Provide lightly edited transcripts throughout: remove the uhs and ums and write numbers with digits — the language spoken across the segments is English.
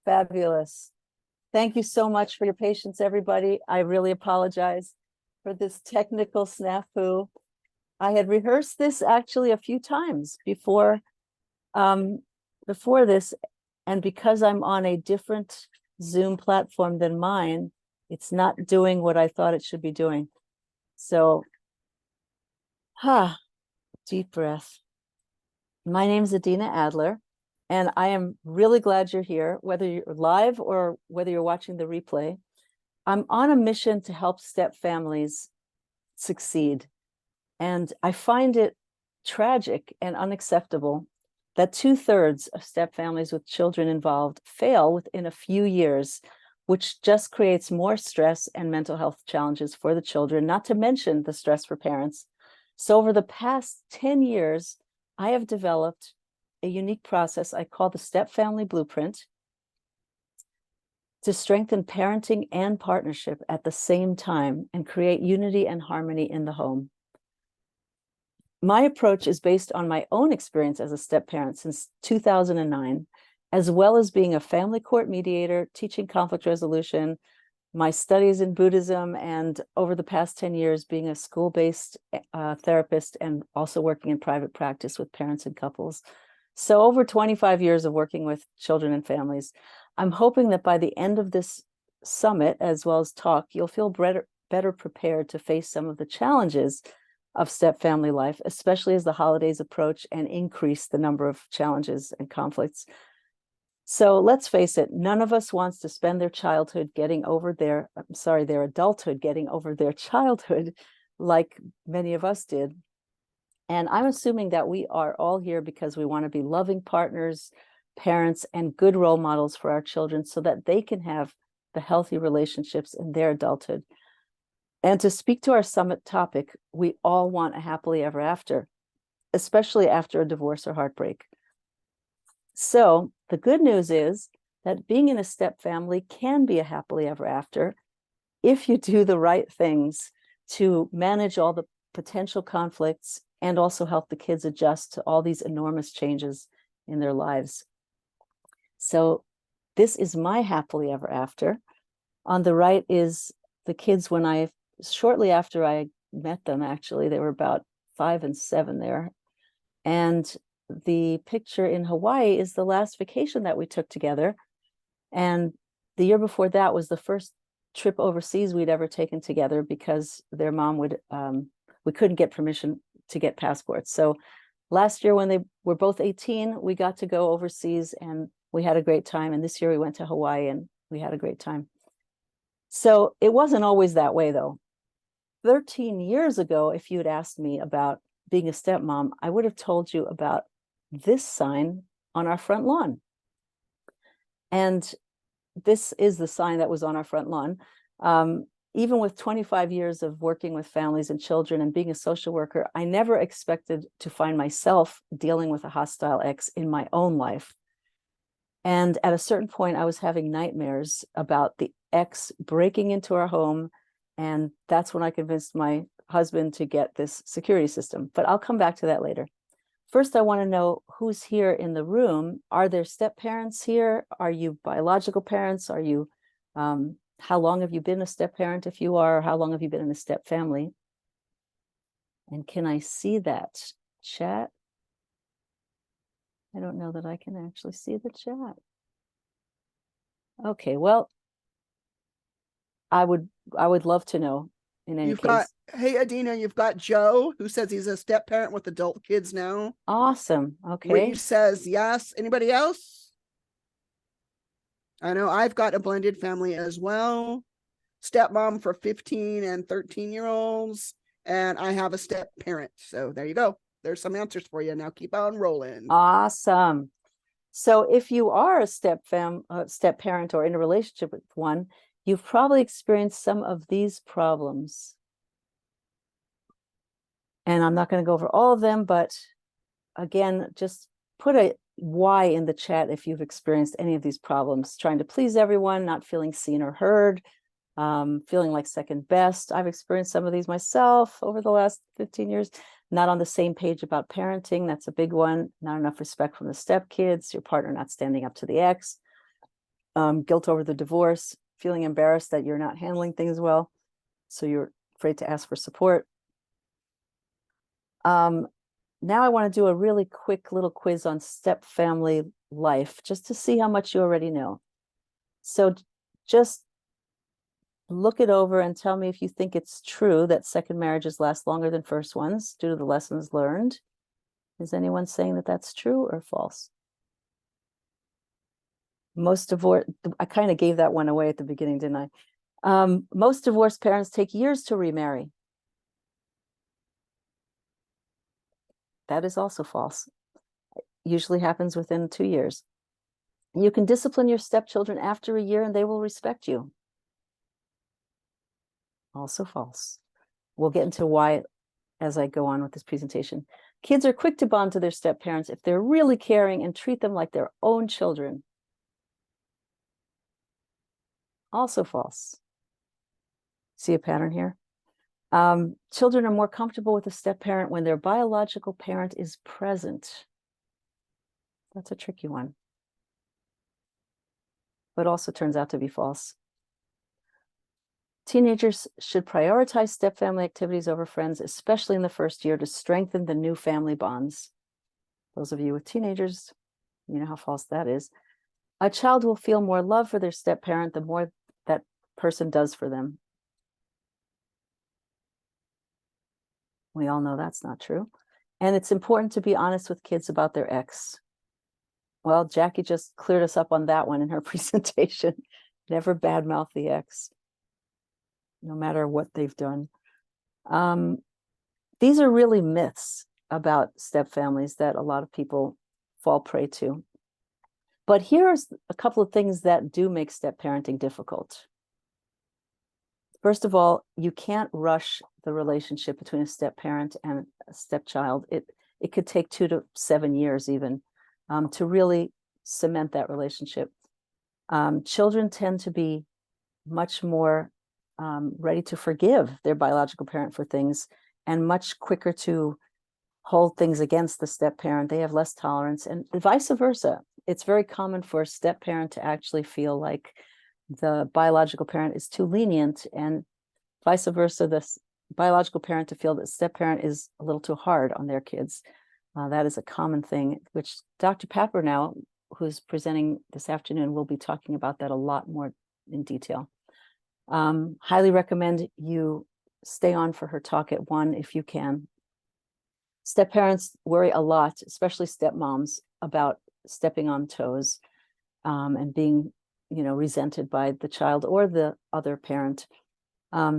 Fabulous. Thank you so much for your patience, everybody. I really apologize for this technical snafu. I had rehearsed this actually a few times before this, and because I'm on a different Zoom platform than mine, it's not doing what I thought it should be doing. So, deep breath. My name is Edina Adler, and I am really glad you're here, whether you're live or whether you're watching the replay. I'm on a mission to help step families succeed. And I find it tragic and unacceptable that 2/3 of step families with children involved fail within a few years, which just creates more stress and mental health challenges for the children, not to mention the stress for parents. So over the past 10 years, I have developed a unique process I call the Step Family Blueprint to strengthen parenting and partnership at the same time and create unity and harmony in the home. My approach is based on my own experience as a step parent since 2009, as well as being a family court mediator, teaching conflict resolution, my studies in Buddhism, and over the past 10 years, being a school-based therapist and also working in private practice with parents and couples. So over 25 years of working with children and families. I'm hoping that by the end of this summit, as well as talk, you'll feel better prepared to face some of the challenges of step family life, especially as the holidays approach and increase the number of challenges and conflicts. So let's face it, none of us wants to spend their adulthood getting over their childhood like many of us did. And I'm assuming that we are all here because we want to be loving partners, parents, and good role models for our children so that they can have the healthy relationships in their adulthood. And to speak to our summit topic, we all want a happily ever after, especially after a divorce or heartbreak. So the good news is that being in a step family can be a happily ever after if you do the right things to manage all the potential conflicts and also help the kids adjust to all these enormous changes in their lives. So this is my happily ever after. On the right is the kids shortly after I met them, actually. They were about 5 and 7 there. And the picture in Hawaii is the last vacation that we took together. And the year before that was the first trip overseas we'd ever taken together because their mom we couldn't get permission to get passports. So last year when they were both 18, we got to go overseas and we had a great time. And this year we went to Hawaii and we had a great time. So it wasn't always that way though. 13 years ago, if you'd asked me about being a stepmom, I would have told you about this sign on our front lawn. And this is the sign that was on our front lawn. Even with 25 years of working with families and children and being a social worker, I never expected to find myself dealing with a hostile ex in my own life. And at a certain point, I was having nightmares about the ex breaking into our home. And that's when I convinced my husband to get this security system. But I'll come back to that later. First, I want to know who's here in the room. Are there step parents here? Are you biological parents? Are you, how long have you been a step parent if you are? How long have you been in a step family? And can I see that chat? I don't know that I can actually see the chat. Okay, well, I would love to know in any case. Hey, Edina, you've got Joe, who says he's a step parent with adult kids now. Awesome. Okay. Reed says yes. Anybody else? I know I've got a blended family as well. Stepmom for 15 and 13-year-olds. And I have a step parent. So there you go. There's some answers for you. Now keep on rolling. Awesome. So if you are a step parent or in a relationship with one, you've probably experienced some of these problems. And I'm not going to go over all of them, but again, just put a Y in the chat if you've experienced any of these problems, trying to please everyone, not feeling seen or heard, feeling like second best. I've experienced some of these myself over the last 15 years. Not on the same page about parenting. That's a big one. Not enough respect from the stepkids, your partner not standing up to the ex. guilt over the divorce, feeling embarrassed that you're not handling things well, so you're afraid to ask for support. Now I want to do a really quick little quiz on step family life, just to see how much you already know. So just look it over and tell me if you think it's true that second marriages last longer than first ones due to the lessons learned. Is anyone saying that that's true or false? Most divorce, I kind of gave that one away at the beginning, didn't I? Most divorced parents take years to remarry. That is also false. Usually happens within 2 years. You can discipline your stepchildren after a year and they will respect you. Also false. We'll get into why as I go on with this presentation. Kids are quick to bond to their step parents if they're really caring and treat them like their own children. Also false. See a pattern here? Children are more comfortable with a step parent when their biological parent is present. That's a tricky one, but also turns out to be false. Teenagers should prioritize step family activities over friends, especially in the first year, to strengthen the new family bonds. Those of you with teenagers, you know how false that is. A child will feel more love for their step parent the more that person does for them. We all know that's not true. And it's important to be honest with kids about their ex. Well, Jackie just cleared us up on that one in her presentation. Never badmouth the ex, no matter what they've done. These are really myths about step families that a lot of people fall prey to. But here's a couple of things that do make step parenting difficult. First of all, you can't rush the relationship between a step parent and a stepchild. It could take 2 to 7 years even to really cement that relationship. Children tend to be much more ready to forgive their biological parent for things and much quicker to hold things against the step parent. They have less tolerance, and vice versa. It's very common for a step parent to actually feel like the biological parent is too lenient, and vice versa, the biological parent to feel that step parent is a little too hard on their kids. That is a common thing, which Dr. Papper now, who's presenting this afternoon, will be talking about that a lot more in detail. Highly recommend you stay on for her talk at 1 if you can. Step parents worry a lot, especially stepmoms, about stepping on toes and being, resented by the child or the other parent.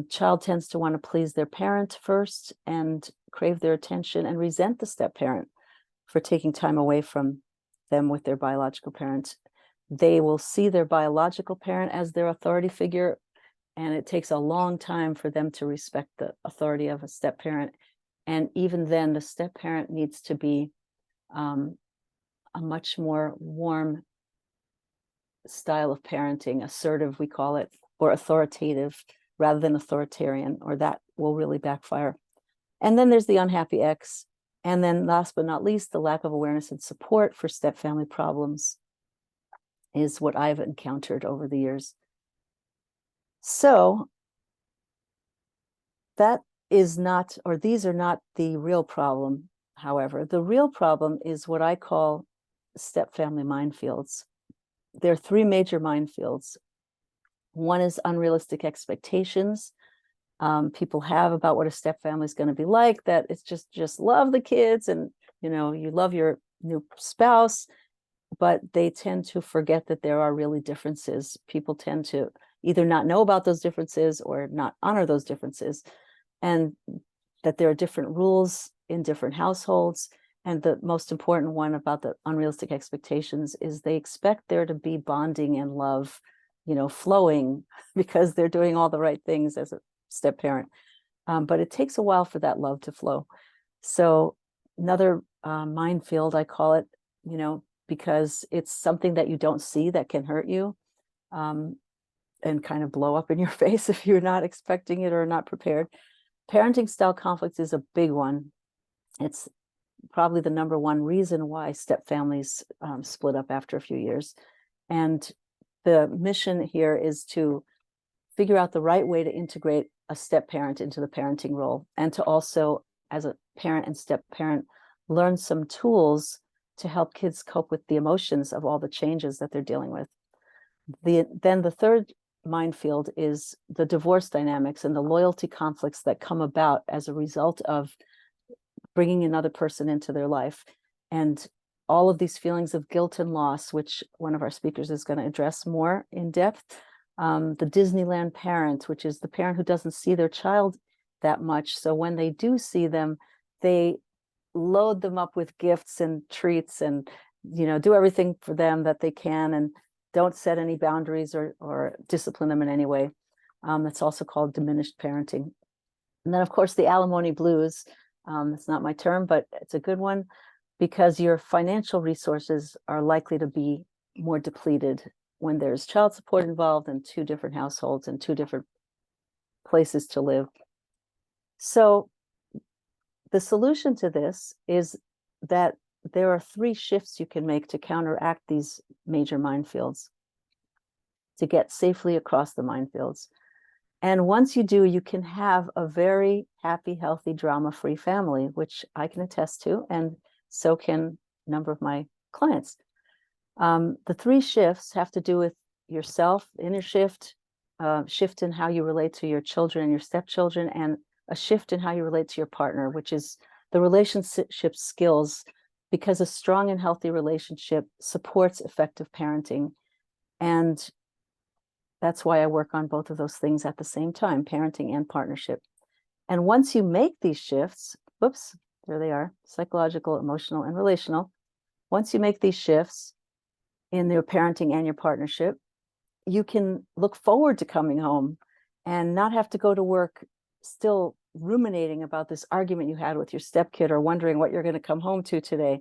Child tends to want to please their parent first and crave their attention and resent the step parent for taking time away from them with their biological parent. They will see their biological parent as their authority figure, and it takes a long time for them to respect the authority of a step parent. And even then, the step parent needs to be a much more warm style of parenting, assertive, we call it, or authoritative rather than authoritarian, or that will really backfire. And then there's the unhappy ex. And then last but not least, the lack of awareness and support for step family problems is what I've encountered over the years. So that is not, or these are not the real problem. However, the real problem is what I call step family minefields. There are 3 major minefields. One is unrealistic expectations people have about what a step family is going to be like, that it's just love the kids and, you love your new spouse, but they tend to forget that there are really differences. People tend to either not know about those differences or not honor those differences, and that there are different rules in different households. And the most important one about the unrealistic expectations is they expect there to be bonding and love, flowing because they're doing all the right things as a step parent. But it takes a while for that love to flow. So another minefield, I call it, because it's something that you don't see that can hurt you and kind of blow up in your face if you're not expecting it or not prepared. Parenting style conflict is a big one. It's probably the number one reason why step families split up after a few years. And the mission here is to figure out the right way to integrate a step parent into the parenting role, and to also, as a parent and step parent, learn some tools to help kids cope with the emotions of all the changes that they're dealing with. Then the third minefield is the divorce dynamics and the loyalty conflicts that come about as a result of bringing another person into their life. And all of these feelings of guilt and loss, which one of our speakers is going to address more in depth. The Disneyland parent, which is the parent who doesn't see their child that much. So when they do see them, they load them up with gifts and treats and, do everything for them that they can, and don't set any boundaries or discipline them in any way. That's also called diminished parenting. And then, of course, the alimony blues. It's not my term, but it's a good one, because your financial resources are likely to be more depleted when there's child support involved and two different households and two different places to live. So the solution to this is that there are 3 shifts you can make to counteract these major minefields, to get safely across the minefields. And once you do, you can have a very happy, healthy, drama-free family, which I can attest to, and so can a number of my clients. The 3 shifts have to do with yourself, inner shift, shift in how you relate to your children and your stepchildren, and a shift in how you relate to your partner, which is the relationship skills, because a strong and healthy relationship supports effective parenting. And that's why I work on both of those things at the same time, parenting and partnership. And once you make these shifts, whoops, there they are, psychological, emotional, and relational. Once you make these shifts in your parenting and your partnership, you can look forward to coming home and not have to go to work still ruminating about this argument you had with your stepkid or wondering what you're going to come home to today.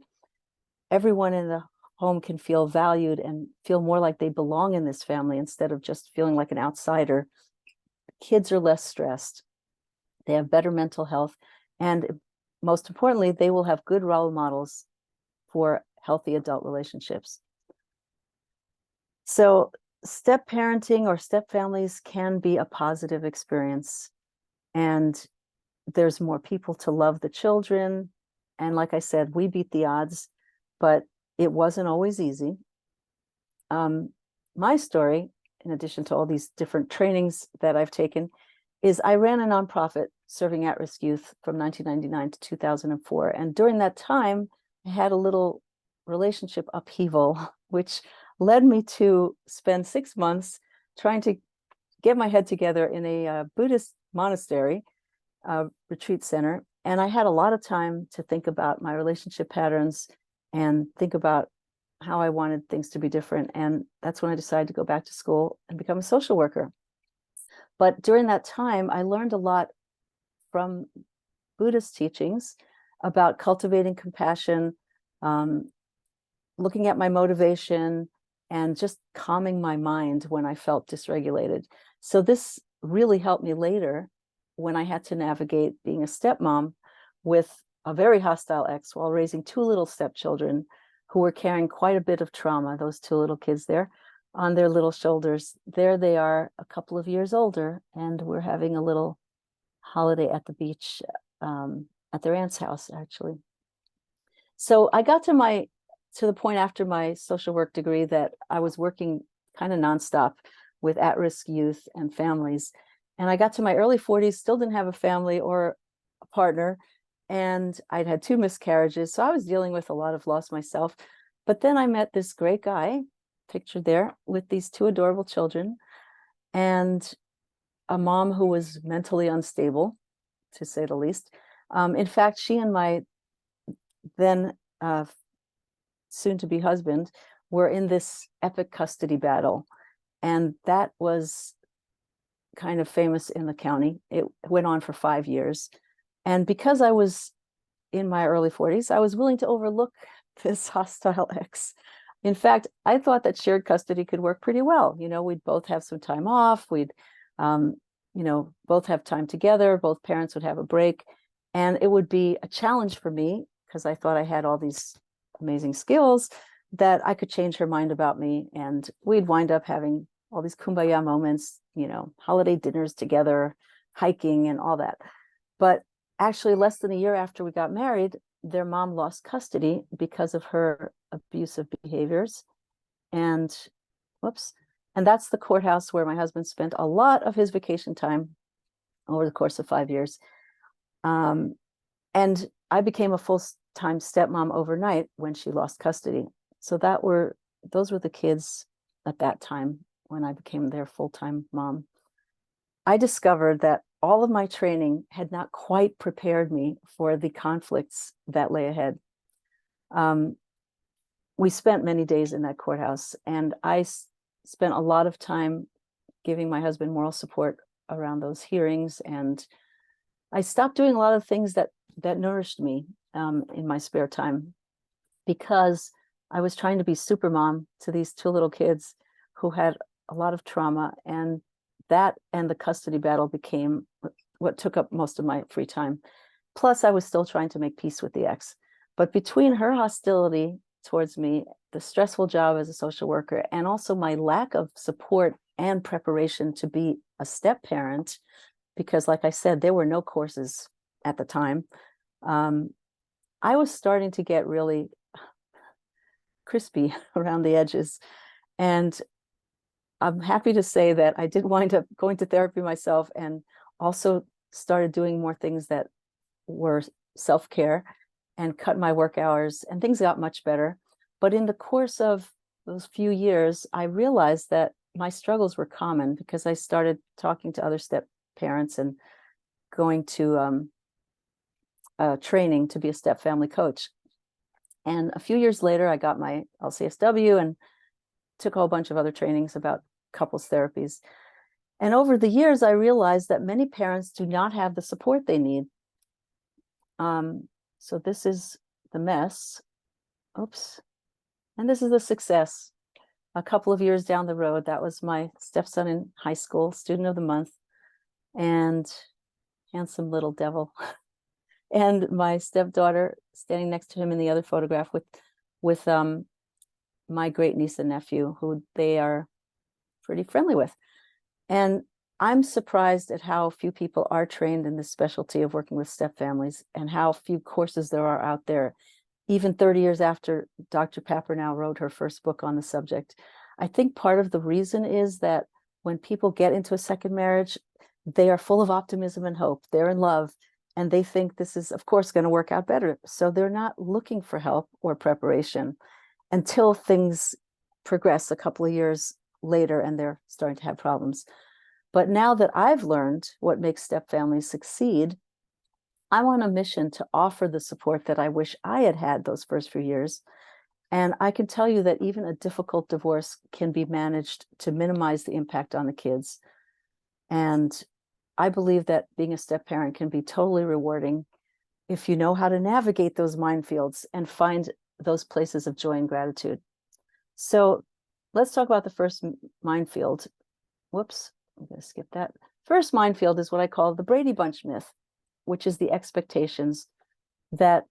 Everyone in the home can feel valued and feel more like they belong in this family instead of just feeling like an outsider. Kids are less stressed. They have better mental health. And most importantly, they will have good role models for healthy adult relationships. So step parenting or step families can be a positive experience. And there's more people to love the children. And like I said, we beat the odds, but it wasn't always easy. My story, in addition to all these different trainings that I've taken, is I ran a nonprofit serving at-risk youth from 1999 to 2004. And during that time, I had a little relationship upheaval, which led me to spend 6 months trying to get my head together in a Buddhist monastery retreat center. And I had a lot of time to think about my relationship patterns and think about how I wanted things to be different. And that's when I decided to go back to school and become a social worker. But during that time, I learned a lot from Buddhist teachings about cultivating compassion, looking at my motivation, and just calming my mind when I felt dysregulated. So this really helped me later when I had to navigate being a stepmom with a very hostile ex while raising 2 little stepchildren who were carrying quite a bit of trauma, those 2 little kids there, on their little shoulders. There they are, a couple of years older, and we're having a little holiday at the beach at their aunt's house, actually. So I got to the point after my social work degree that I was working kind of nonstop with at-risk youth and families. And I got to my early 40s, still didn't have a family or a partner, and I'd had 2 miscarriages. So I was dealing with a lot of loss myself. But then I met this great guy, pictured there, with these 2 adorable children, and a mom who was mentally unstable, to say the least. In fact, she and my then soon-to-be husband were in this epic custody battle. And that was kind of famous in the county. It went on for 5 years. And because I was in my early 40s, I was willing to overlook this hostile ex. In fact, I thought that shared custody could work pretty well. We'd both have some time off. We'd, both have time together. Both parents would have a break. And it would be a challenge for me because I thought I had all these amazing skills, that I could change her mind about me. And we'd wind up having all these kumbaya moments, holiday dinners together, hiking and all that. But actually, less than a year after we got married, their mom lost custody because of her abusive behaviors. And and that's the courthouse where my husband spent a lot of his vacation time over the course of 5 years. And I became a full-time stepmom overnight when she lost custody. So those were the kids at that time when I became their full-time mom. I discovered that all of my training had not quite prepared me for the conflicts that lay ahead. We spent many days in that courthouse, and I spent a lot of time giving my husband moral support around those hearings. And I stopped doing a lot of things that nourished me in my spare time, because I was trying to be super mom to these two little kids who had a lot of trauma, and that and the custody battle became what took up most of my free time. Plus, I was still trying to make peace with the ex. But between her hostility towards me, the stressful job as a social worker, and also my lack of support and preparation to be a step parent, because like I said, there were no courses at the time, I was starting to get really crispy around the edges. And I'm happy to say that I did wind up going to therapy myself, and also started doing more things that were self-care, and cut my work hours, and things got much better. But in the course of those few years, I realized that my struggles were common, because I started talking to other step parents and going to training to be a step family coach. And a few years later, I got my LCSW and took a whole bunch of other trainings about couples therapies. And over the years, I realized that many parents do not have the support they need. So this is the mess. Oops. And this is the success. A couple of years down the road, that was my stepson in high school, student of the month, and handsome little devil. And my stepdaughter standing next to him in the other photograph with my great niece and nephew, who they are pretty friendly with. And I'm surprised at how few people are trained in this specialty of working with step families, and how few courses there are out there, even 30 years after Dr. Papernow wrote her first book on the subject. I think part of the reason is that when people get into a second marriage, they are full of optimism and hope. They're in love, and they think this is, of course, going to work out better. So they're not looking for help or preparation until things progress a couple of years later and they're starting to have problems. But now that I've learned what makes step families succeed, I'm on a mission to offer the support that I wish I had had those first few years. And I can tell you that even a difficult divorce can be managed to minimize the impact on the kids. And I believe that being a step parent can be totally rewarding if you know how to navigate those minefields and find those places of joy and gratitude. So let's talk about the first minefield. Whoops, I'm going to skip that. First minefield is what I call the Brady Bunch myth, which is the expectations that,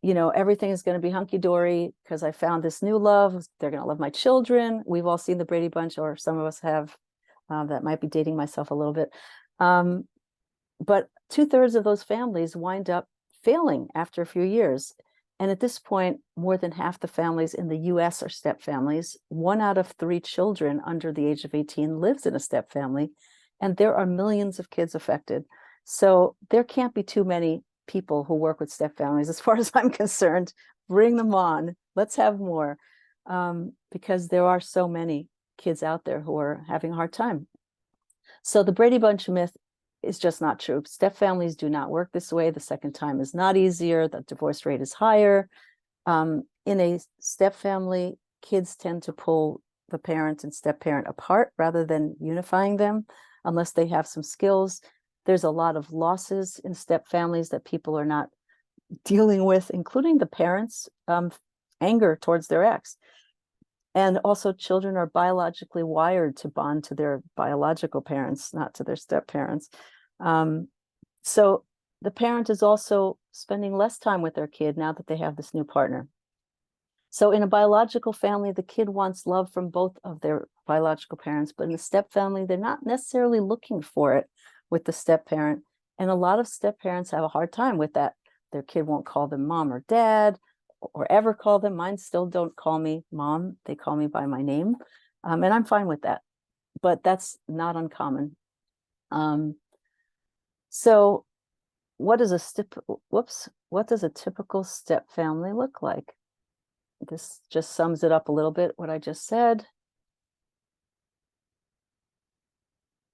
everything is going to be hunky-dory because I found this new love. They're going to love my children. We've all seen the Brady Bunch, or some of us have. That might be dating myself a little bit. But 2/3 of those families wind up failing after a few years. And at this point, more than half the families in the US are step families. 1 out of 3 children under the age of 18 lives in a step family, and there are millions of kids affected. So there can't be too many people who work with step families, as far as I'm concerned. Bring them on. Let's have more, because there are so many kids out there who are having a hard time. So the Brady Bunch myth is just not true. Step families do not work this way. The second time is not easier. The divorce rate is higher. In a step family, kids tend to pull the parent and step parent apart rather than unifying them, unless they have some skills. There's a lot of losses in step families that people are not dealing with, including the parents' anger towards their ex. And also, children are biologically wired to bond to their biological parents, not to their step parents. So the parent is also spending less time with their kid now that they have this new partner. So in a biological family, the kid wants love from both of their biological parents, but in a step family, they're not necessarily looking for it with the step parent. And a lot of step parents have a hard time with that. Their kid won't call them mom or dad or ever call them. Mine still don't call me mom. They call me by my name. And I'm fine with that, but that's not uncommon. So what does a typical step family look like? This just sums it up a little bit, what I just said.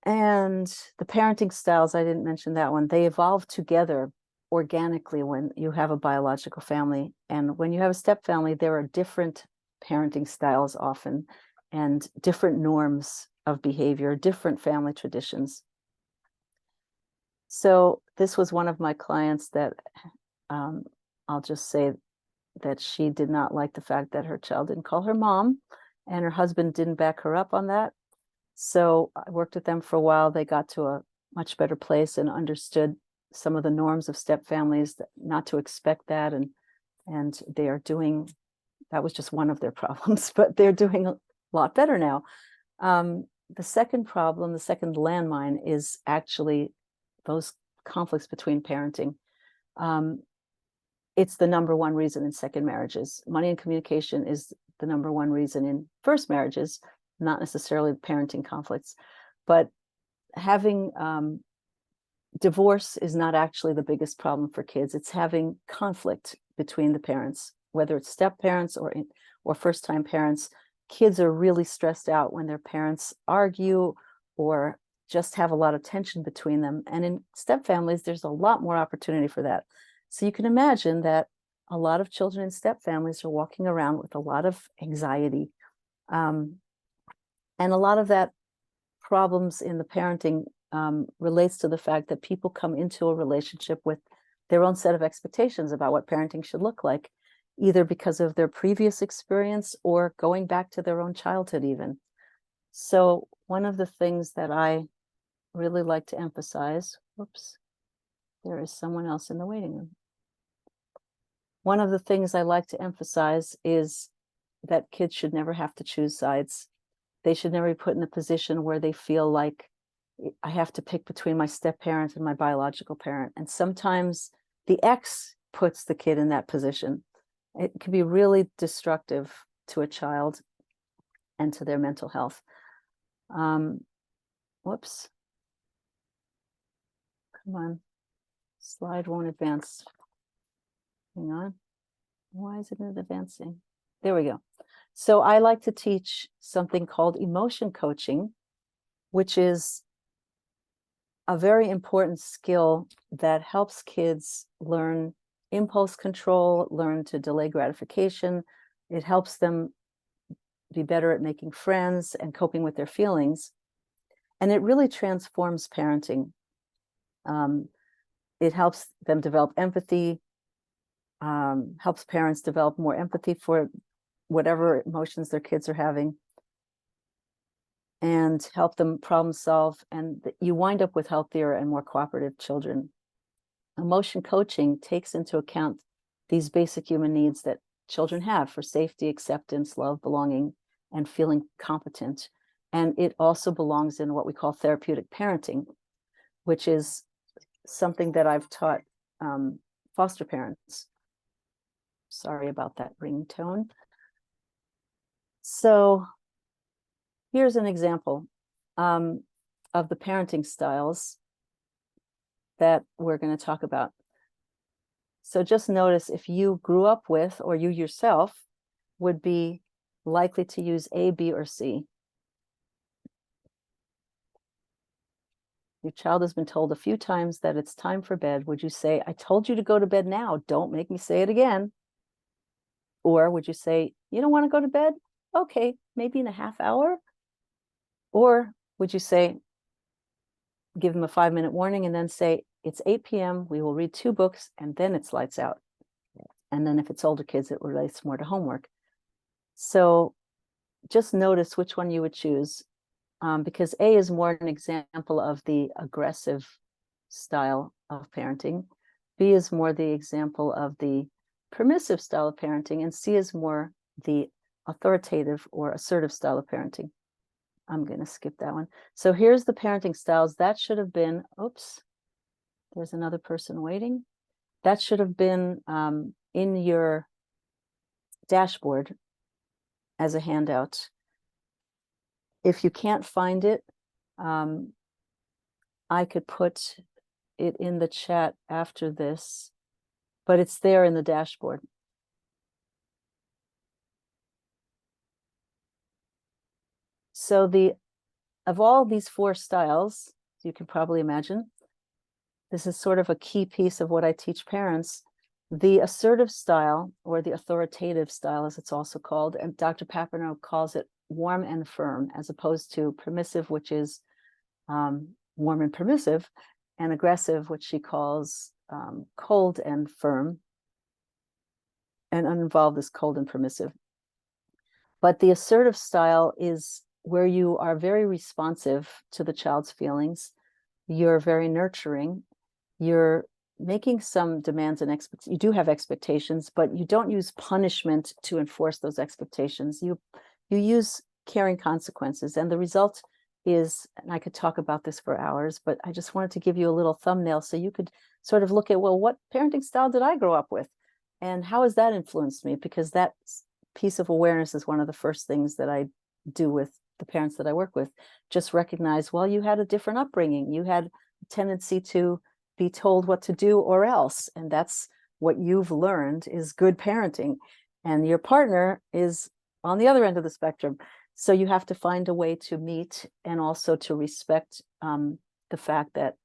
And the parenting styles, I didn't mention that one. They evolve together organically when you have a biological family. And when you have a step family, there are different parenting styles often and different norms of behavior, different family traditions. So this was one of my clients that I'll just say that she did not like the fact that her child didn't call her mom, and her husband didn't back her up on that. So I worked with them for a while. They got to a much better place and understood some of the norms of step families, not to expect that. And they are doing, that was just one of their problems, but they're doing a lot better now. The second problem, the second landmine, is actually those conflicts between parenting. It's the number one reason in second marriages. Money and communication is the number one reason in first marriages, not necessarily parenting conflicts. But having divorce is not actually the biggest problem for kids. It's having conflict between the parents, whether it's step parents or first-time parents. Kids are really stressed out when their parents argue or just have a lot of tension between them. And in step families, there's a lot more opportunity for that. So you can imagine that a lot of children in step families are walking around with a lot of anxiety. And a lot of that problems in the parenting relates to the fact that people come into a relationship with their own set of expectations about what parenting should look like, either because of their previous experience or going back to their own childhood even. So one of the things that I really like to emphasize, there is someone else in the waiting room. One of the things I like to emphasize is that kids should never have to choose sides. They should never be put in a position where they feel like I have to pick between my step parent and my biological parent. And sometimes the ex puts the kid in that position. It can be really destructive to a child and to their mental health. Whoops. Come on. Slide won't advance. Hang on. Why isn't it advancing? There we go. So I like to teach something called emotion coaching, which is a very important skill that helps kids learn impulse control, learn to delay gratification. It helps them be better at making friends and coping with their feelings. And it really transforms parenting. It helps them develop empathy, helps parents develop more empathy for whatever emotions their kids are having, and help them problem solve. And you wind up with healthier and more cooperative children. Emotion coaching takes into account these basic human needs that children have for safety, acceptance, love, belonging, and feeling competent. And it also belongs in what we call therapeutic parenting, which is something that I've taught foster parents. Sorry about that ringtone. So here's an example of the parenting styles that we're going to talk about. So just notice if you grew up with, or you yourself would be likely to use A, B, or C. Your child has been told a few times that it's time for bed. Would you say, I told you to go to bed now, don't make me say it again? Or would you say, you don't want to go to bed? Okay, maybe in a half hour? Or would you say, give them a 5-minute warning and then say, it's 8 p.m., we will read 2 books, and then it's lights out. And then if it's older kids, it relates more to homework. So just notice which one you would choose, because A is more an example of the aggressive style of parenting. B is more the example of the permissive style of parenting, and C is more the authoritative or assertive style of parenting. I'm going to skip that one. So here's the parenting styles. That should have been, oops, there's another person waiting. That should have been in your dashboard as a handout. If you can't find it, I could put it in the chat after this, but it's there in the dashboard. So of all these 4 styles, you can probably imagine, this is sort of a key piece of what I teach parents. The assertive style, or the authoritative style, as it's also called, and Dr. Papineau calls it warm and firm, as opposed to permissive, which is warm and permissive, and aggressive, which she calls cold and firm, and uninvolved is cold and permissive. But the assertive style is where you are very responsive to the child's feelings. You're very nurturing. You're making some demands and expectations. You do have expectations, but you don't use punishment to enforce those expectations. You use caring consequences, and the result is, and I could talk about this for hours, but I just wanted to give you a little thumbnail so you could sort of look at, well, what parenting style did I grow up with, and how has that influenced me? Because that piece of awareness is one of the first things that I do with the parents that I work with. Just recognize, well, you had a different upbringing. You had a tendency to be told what to do or else, and that's what you've learned is good parenting, and your partner is on the other end of the spectrum. So you have to find a way to meet and also to respect the fact that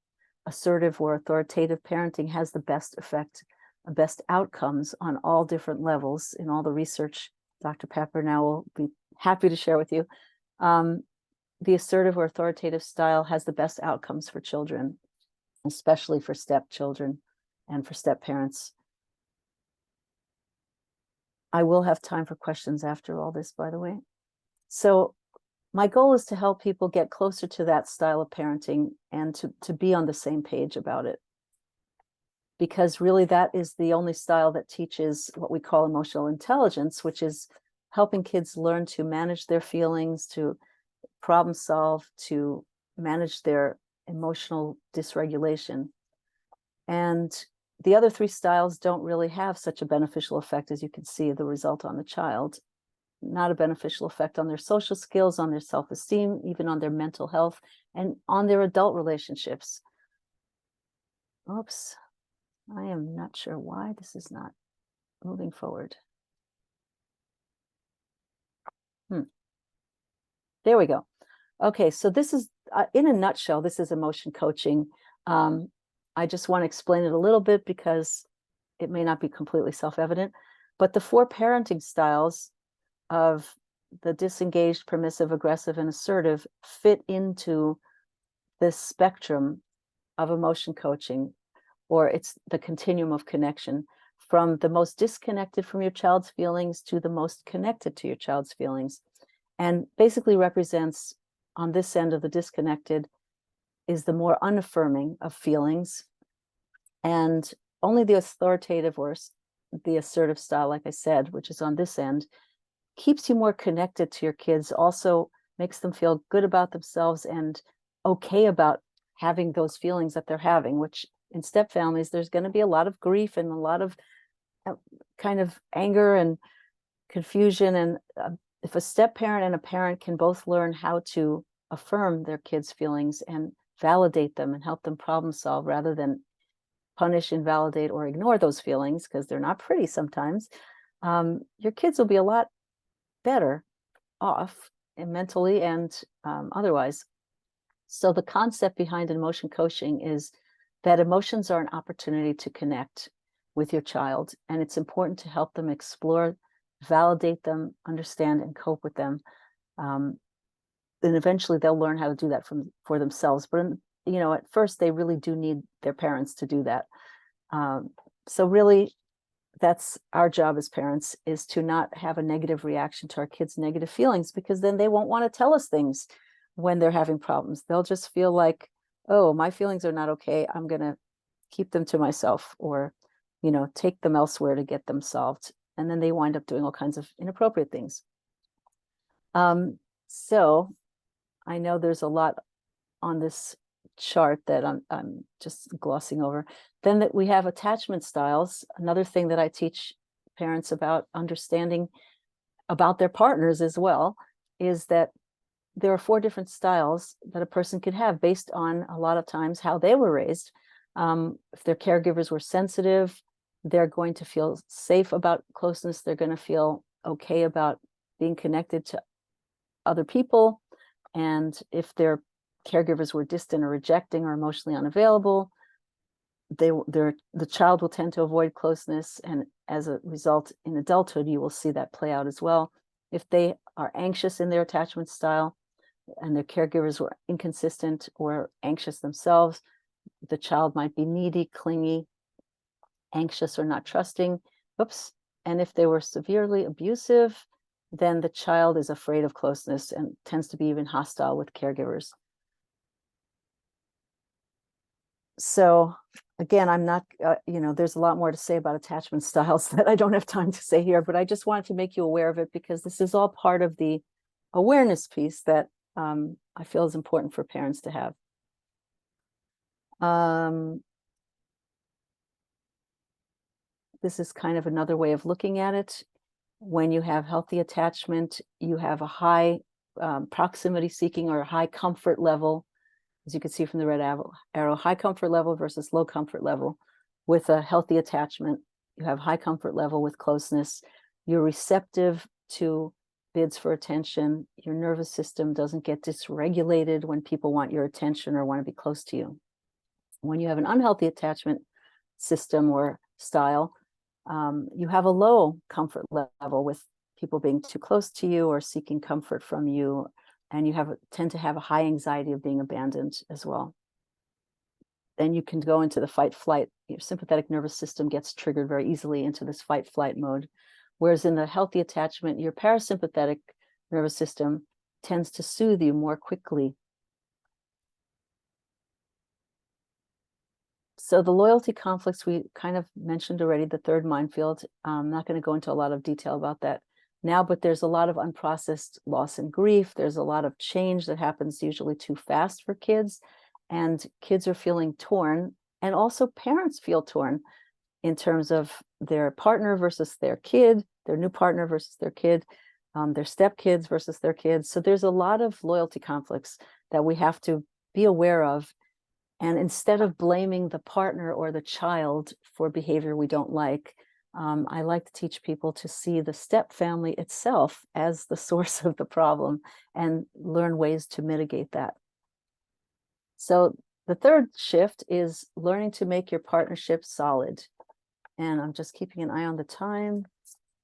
assertive or authoritative parenting has the best effect, best outcomes on all different levels in all the research Dr. Papineau will be happy to share with you. The assertive or authoritative style has the best outcomes for children, especially for stepchildren and for step parents. I will have time for questions after all this, by the way. So my goal is to help people get closer to that style of parenting and to be on the same page about it. Because really that is the only style that teaches what we call emotional intelligence, which is helping kids learn to manage their feelings, to problem solve, to manage their emotional dysregulation. And the other 3 styles don't really have such a beneficial effect, as you can see the result on the child. Not a beneficial effect on their social skills, on their self-esteem, even on their mental health, and on their adult relationships. Oops, I am not sure why this is not moving forward. There we go. Okay, so this is, in a nutshell, this is emotion coaching. I just want to explain it a little bit because it may not be completely self-evident, but the 4 parenting styles of the disengaged, permissive, aggressive, and assertive fit into this spectrum of emotion coaching, or it's the continuum of connection, from the most disconnected from your child's feelings to the most connected to your child's feelings, and basically represents, on this end of the disconnected, is the more unaffirming of feelings, and only the authoritative or the assertive style, like I said, which is on this end, keeps you more connected to your kids, also makes them feel good about themselves and okay about having those feelings that they're having, which in step families, there's going to be a lot of grief and a lot of kind of anger and confusion. And if a step parent and a parent can both learn how to affirm their kids' feelings and validate them and help them problem solve rather than punish, invalidate, or ignore those feelings, because they're not pretty sometimes, your kids will be a lot better off and mentally and otherwise. So the concept behind emotion coaching is that emotions are an opportunity to connect with your child, and it's important to help them explore, validate them, understand, and cope with them. And eventually they'll learn how to do that for themselves. But at first they really do need their parents to do that. So really, that's our job as parents, is to not have a negative reaction to our kids' negative feelings, because then they won't want to tell us things when they're having problems. They'll just feel like, oh, my feelings are not okay, I'm going to keep them to myself, or take them elsewhere to get them solved. and then they wind up doing all kinds of inappropriate things. So I know there's a lot on this chart that I'm just glossing over. Then that we have attachment styles. Another thing that I teach parents about understanding about their partners as well is that there are 4 different styles that a person could have based on a lot of times how they were raised. If their caregivers were sensitive, they're going to feel safe about closeness. They're going to feel okay about being connected to other people. And if their caregivers were distant or rejecting or emotionally unavailable, the child will tend to avoid closeness. And as a result, in adulthood, you will see that play out as well. If they are anxious in their attachment style and their caregivers were inconsistent or anxious themselves, the child might be needy, clingy, anxious, or not trusting. Oops. And if they were severely abusive, then the child is afraid of closeness and tends to be even hostile with caregivers. So again, I'm not, there's a lot more to say about attachment styles that I don't have time to say here, but I just wanted to make you aware of it because this is all part of the awareness piece that I feel is important for parents to have. This is kind of another way of looking at it. When you have healthy attachment, you have a high proximity seeking or a high comfort level. As you can see from the red arrow, high comfort level versus low comfort level. With a healthy attachment, you have high comfort level with closeness. You're receptive to bids for attention. Your nervous system doesn't get dysregulated when people want your attention or want to be close to you. When you have an unhealthy attachment system or style, you have a low comfort level with people being too close to you or seeking comfort from you. And you tend to have a high anxiety of being abandoned as well. Then you can go into the fight flight. Your sympathetic nervous system gets triggered very easily into this fight flight mode. Whereas in the healthy attachment, your parasympathetic nervous system tends to soothe you more quickly. So the loyalty conflicts, we kind of mentioned already, the third minefield. I'm not going to go into a lot of detail about that now, but there's a lot of unprocessed loss and grief. There's a lot of change that happens usually too fast for kids, and kids are feeling torn, and also parents feel torn in terms of their partner versus their kid, their new partner versus their kid, their stepkids versus their kids. So there's a lot of loyalty conflicts that we have to be aware of. And instead of blaming the partner or the child for behavior we don't like, I like to teach people to see the step family itself as the source of the problem and learn ways to mitigate that. So the third shift is learning to make your partnership solid. And I'm just keeping an eye on the time.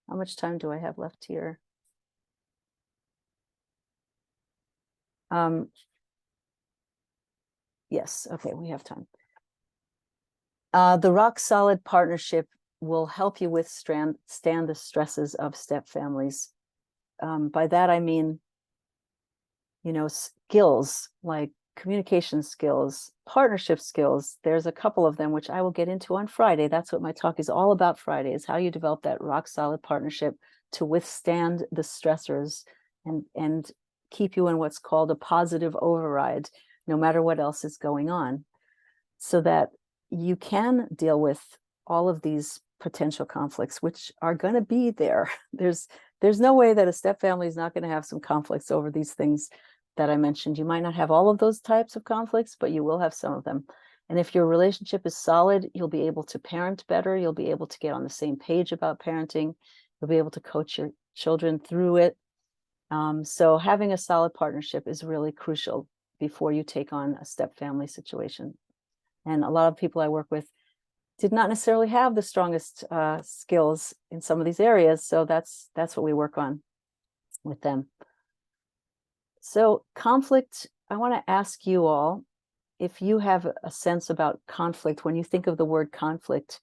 How much time do I have left here? Yes, okay, we have time. The rock solid partnership will help you withstand the stresses of step families. By that, I mean, skills like communication skills, partnership skills. There's a couple of them, which I will get into on Friday. That's what my talk is all about Friday, is how you develop that rock solid partnership to withstand the stressors and keep you in what's called a positive override, no matter what else is going on, so that you can deal with all of these potential conflicts, which are going to be there. There's no way that a step family is not going to have some conflicts over these things that I mentioned. You might not have all of those types of conflicts, but you will have some of them. And if your relationship is solid, you'll be able to parent better. You'll be able to get on the same page about parenting. You'll be able to coach your children through it. So having a solid partnership is really crucial before you take on a step family situation. And a lot of people I work with did not necessarily have the strongest skills in some of these areas. So that's what we work on with them. So conflict, I want to ask you all, if you have a sense about conflict, when you think of the word conflict,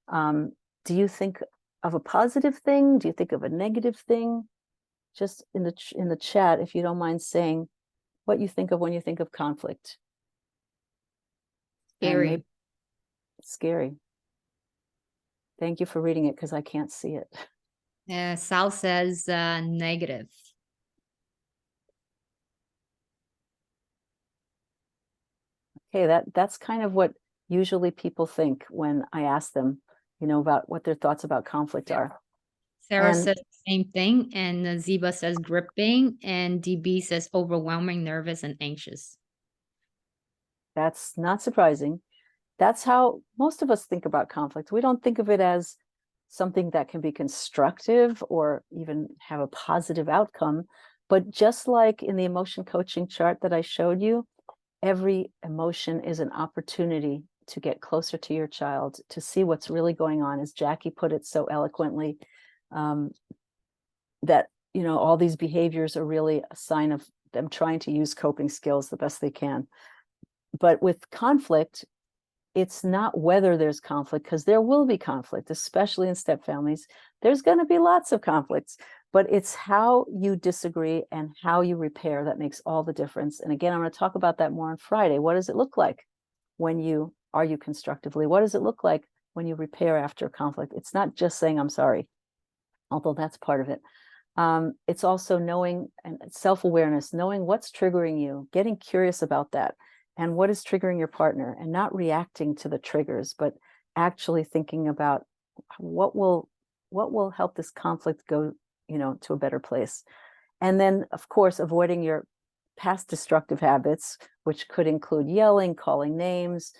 do you think of a positive thing? Do you think of a negative thing? Just in the chat, if you don't mind saying what you think of when you think of conflict. Scary. Scary. Thank you for reading it, because I can't see it. Sal says negative. Okay, that's kind of what usually people think when I ask them, about what their thoughts about conflict are. Sarah And- says the same thing, and Ziba says gripping, and DB says overwhelming, nervous, and anxious. That's not surprising. That's how most of us think about conflict. We don't think of it as something that can be constructive or even have a positive outcome. But just like in the emotion coaching chart that I showed you, every emotion is an opportunity to get closer to your child, to see what's really going on. As Jackie put it so eloquently, that, all these behaviors are really a sign of them trying to use coping skills the best they can. But with conflict, it's not whether there's conflict, because there will be conflict, especially in step families. There's going to be lots of conflicts, but it's how you disagree and how you repair that makes all the difference. And again, I'm going to talk about that more on Friday. What does it look like when you argue constructively? What does it look like when you repair after a conflict? It's not just saying I'm sorry, although that's part of it. It's also knowing and self-awareness, knowing what's triggering you, getting curious about that, and what is triggering your partner, and not reacting to the triggers, but actually thinking about what will help this conflict go, to a better place. And then, of course, avoiding your past destructive habits, which could include yelling, calling names,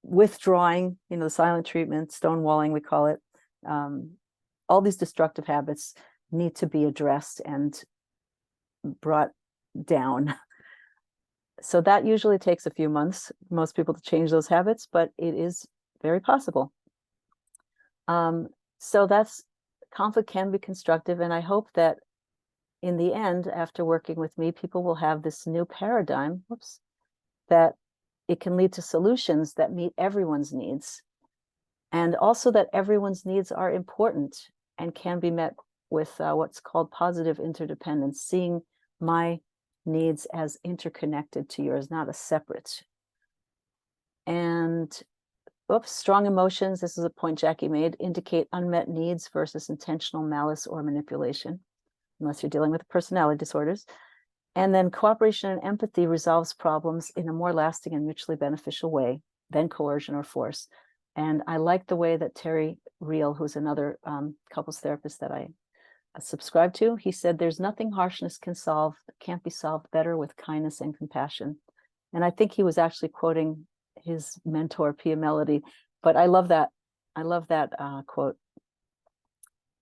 withdrawing, the silent treatment, stonewalling, we call it. All these destructive habits need to be addressed and brought down. So that usually takes a few months, most people, to change those habits, but it is very possible. So conflict can be constructive. And I hope that in the end, after working with me, people will have this new paradigm, that it can lead to solutions that meet everyone's needs. And also that everyone's needs are important and can be met with what's called positive interdependence, seeing my needs as interconnected to yours, not as separate. And strong emotions, this is a point Jackie made, indicate unmet needs versus intentional malice or manipulation, unless you're dealing with personality disorders. And then cooperation and empathy resolves problems in a more lasting and mutually beneficial way than coercion or force. And I like the way that Terry Real, who's another couples therapist that I subscribe to, he said, there's nothing harshness can't be solved better with kindness and compassion. And I think he was actually quoting his mentor, Pia Melody, but I love that. I love that quote.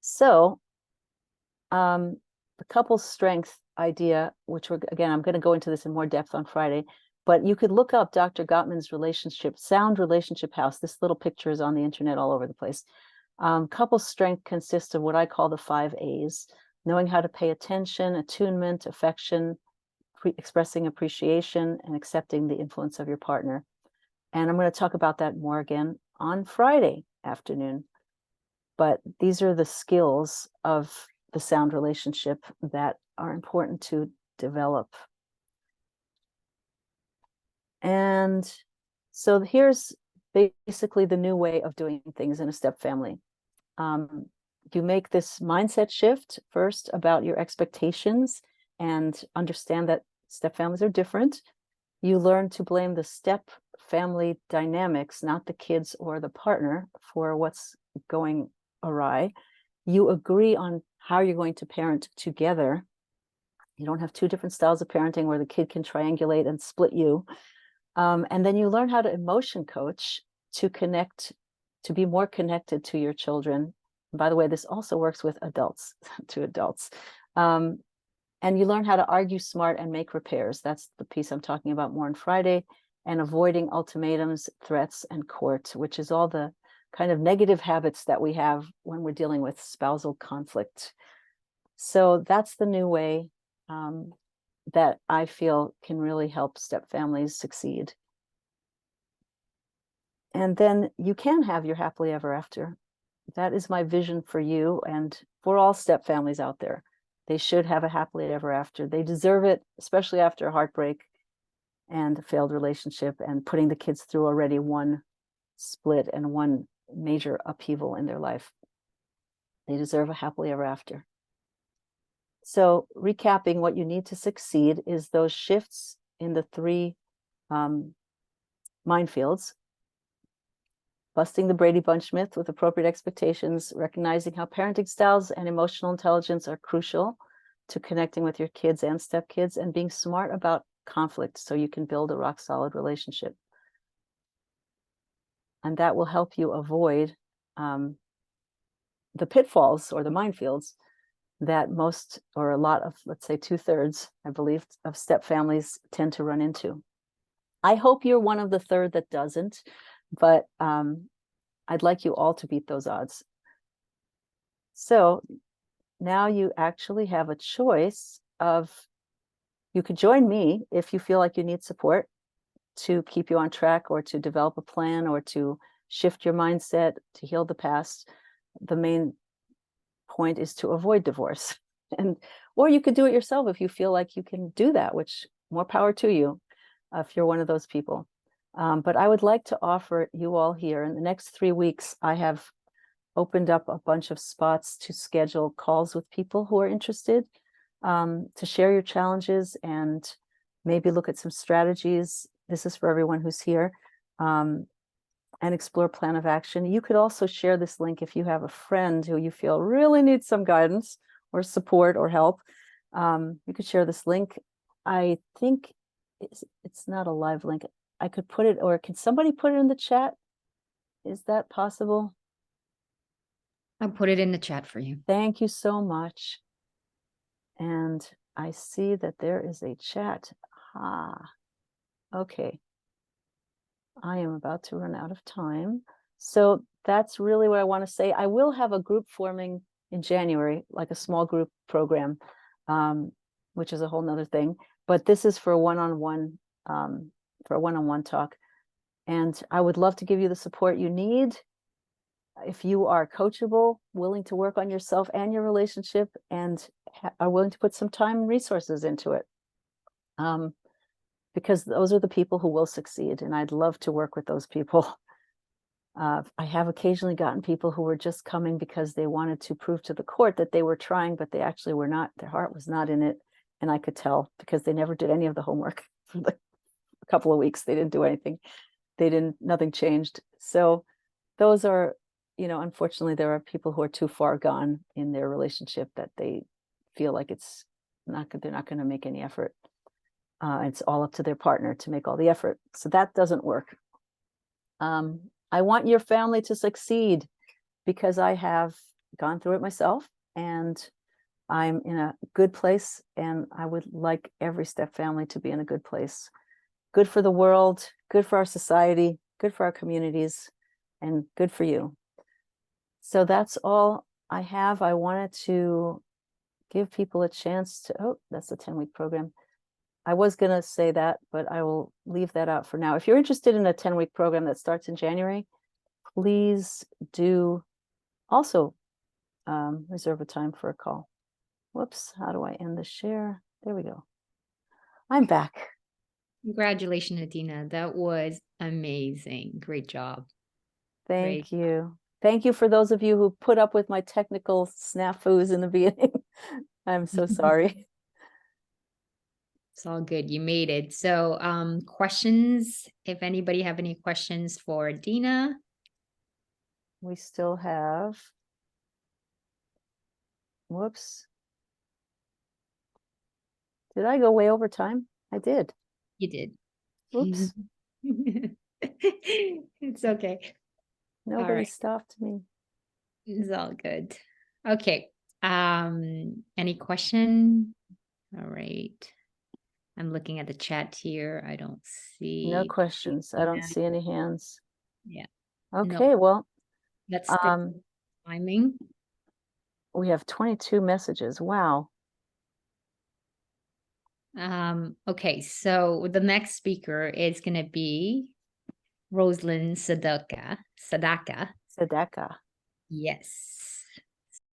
So the couple strength idea, which again, I'm going to go into this in more depth on Friday, but you could look up Dr. Gottman's sound relationship house. This little picture is on the internet all over the place. Couple strength consists of what I call the 5 A's: knowing how to pay attention, attunement, affection, expressing appreciation, and accepting the influence of your partner. And I'm going to talk about that more again on Friday afternoon. But these are the skills of the sound relationship that are important to develop. And so here's basically the new way of doing things in a step family. You make this mindset shift first about your expectations and understand that step families are different. You learn to blame the step family dynamics, not the kids or the partner, for what's going awry. You agree on how you're going to parent together. You don't have 2 different styles of parenting where the kid can triangulate and split you. And then you learn how to emotion coach to be more connected to your children. And by the way, this also works with adults, to adults. And you learn how to argue smart and make repairs. That's the piece I'm talking about more on Friday. And avoiding ultimatums, threats, and court, which is all the kind of negative habits that we have when we're dealing with spousal conflict. So that's the new way that I feel can really help step families succeed. And then you can have your happily ever after. That is my vision for you and for all step families out there. They should have a happily ever after. They deserve it, especially after a heartbreak and a failed relationship and putting the kids through already one split and one major upheaval in their life. They deserve a happily ever after. So recapping, what you need to succeed is those shifts in the 3 minefields: busting the Brady Bunch myth with appropriate expectations, recognizing how parenting styles and emotional intelligence are crucial to connecting with your kids and stepkids, and being smart about conflict so you can build a rock solid relationship. And that will help you avoid the pitfalls or the minefields that most, or a lot of, let's say 2/3, I believe, of step families tend to run into. I hope you're one of the third that doesn't, but I'd like you all to beat those odds. So now you actually have a choice of, you could join me if you feel like you need support to keep you on track, or to develop a plan, or to shift your mindset, to heal the past. The main point is to avoid divorce. And or you could do it yourself if you feel like you can do that, which more power to you if you're one of those people. But I would like to offer you all here in the next 3 weeks, I have opened up a bunch of spots to schedule calls with people who are interested, to share your challenges and maybe look at some strategies. This is for everyone who's here, and explore plan of action. You could also share this link if you have a friend who you feel really needs some guidance or support or help. You could share this link. I think it's not a live link. I could put it, or can somebody put it in the chat? Is that possible? I'll put it in the chat for you. Thank you so much. And I see that there is a chat. Okay. I am about to run out of time. So that's really what I want to say. I will have a group forming in January, like a small group program, which is a whole nother thing. But this is for a one-on-one, talk. And I would love to give you the support you need. If you are coachable, willing to work on yourself and your relationship, and are willing to put some time and resources into it. Because those are the people who will succeed, and I'd love to work with those people. I have occasionally gotten people who were just coming because they wanted to prove to the court that they were trying, but they actually were not. Their heart was not in it, and I could tell because they never did any of the homework for a couple of weeks. They didn't do anything. Nothing changed. So those are, unfortunately, there are people who are too far gone in their relationship that they feel like they're not going to make any effort. It's all up to their partner to make all the effort. So that doesn't work. I want your family to succeed because I have gone through it myself, and I'm in a good place, and I would like every step family to be in a good place. Good for the world, good for our society, good for our communities, and good for you. So that's all I have. I wanted to give people a chance to, that's a 10-week program. I was going to say that, but I will leave that out for now. If you're interested in a 10-week program that starts in January, please do also reserve a time for a call. Whoops, how do I end the share? There we go. I'm back. Congratulations, Edina. That was amazing. Great job. Thank you. Thank you for those of you who put up with my technical snafus in the beginning. I'm so sorry. It's all good. You made it. So questions, if anybody have any questions for Edina. We still have, whoops. Did I go way over time? I did. You did. Oops. It's okay. Nobody stopped me. It's all good. Okay. Any question? All right. I'm looking at the chat here. I don't see. No questions. I don't see any hands. Yeah. Okay, no. well, That's the timing. We have 22 messages. Wow. Okay, so the next speaker is going to be Rosalind Sadaka. Sadaka. Yes.